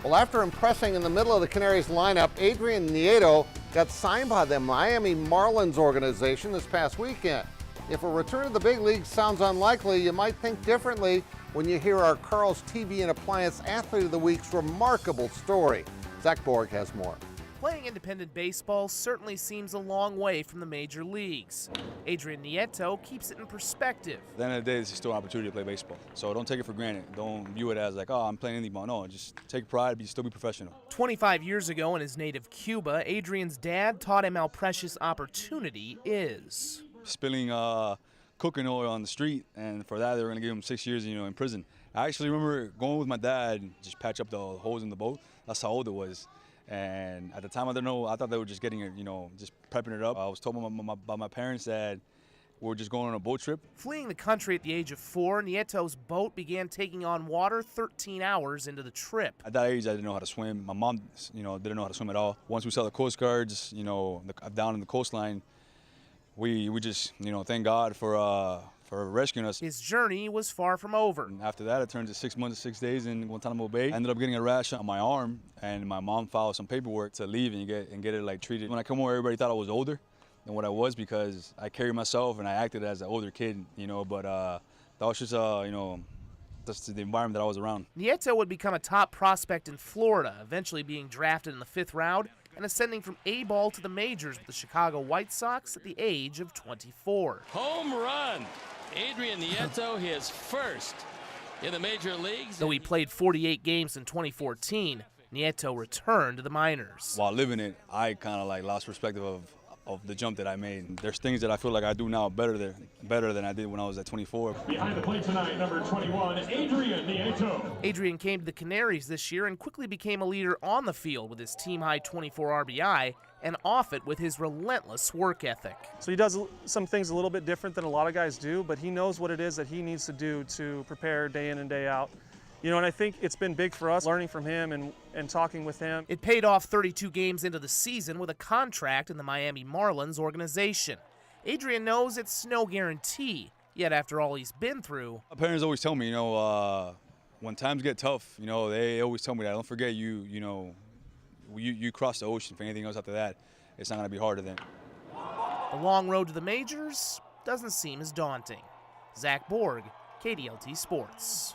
Well, after impressing in the middle of the Canaries lineup, Adrian Nieto got signed by the Miami Marlins organization this past weekend. If a return to the big leagues sounds unlikely, you might think differently when you hear our Carl's TV and Appliance Athlete of the Week's remarkable story. Zach Borg has more. Playing independent baseball certainly seems a long way from the major leagues. Adrian Nieto keeps it in perspective. At the end of the day, it's still an opportunity to play baseball. So don't take it for granted. Don't view it as like, oh, I'm playing indie ball. No, just take pride, still be professional. 25 years ago in his native Cuba, Adrian's dad taught him how precious opportunity is. Spilling cooking oil on the street, and for that they were going to give him 6 years, in prison. I actually remember going with my dad and just patch up the holes in the boat. That's how old it was. And at the time, I didn't know. I thought they were just getting it, just prepping it up. I was told by my parents that we were just going on a boat trip. Fleeing the country at the age of 4, Nieto's boat began taking on water 13 hours into the trip. At that age, I didn't know how to swim. My mom, didn't know how to swim at all. Once we saw the Coast Guards, down in the coastline, we just, thank God for rescuing us. His journey was far from over. And after that, it turned to 6 months, 6 days in Guantanamo Bay. I ended up getting a rash on my arm, and my mom filed some paperwork to leave and get it treated. When I come over, everybody thought I was older than what I was because I carried myself and I acted as an older kid, but that was just, that's the environment that I was around. Nieto would become a top prospect in Florida, eventually being drafted in the 5th round and ascending from A-ball to the majors with the Chicago White Sox at the age of 24. Home run! Adrian Nieto, his first in the major leagues. Though he played 48 games in 2014, Nieto returned to the minors. While living it, I kind of lost perspective of the jump that I made. There's things that I feel like I do now better than I did when I was at 24. Behind the plate tonight, number 21, Adrian Nieto. Adrian came to the Canaries this year and quickly became a leader on the field with his team-high 24 RBI and off it with his relentless work ethic. So he does some things a little bit different than a lot of guys do, but he knows what it is that he needs to do to prepare day in and day out. And I think it's been big for us learning from him and talking with him. It paid off 32 games into the season with a contract in the Miami Marlins organization. Adrian knows it's no guarantee, yet after all he's been through. My parents always tell me, when times get tough, they always tell me that. Don't forget you cross the ocean. For anything else after that, it's not going to be harder than. The long road to the majors doesn't seem as daunting. Zach Borg, KDLT Sports.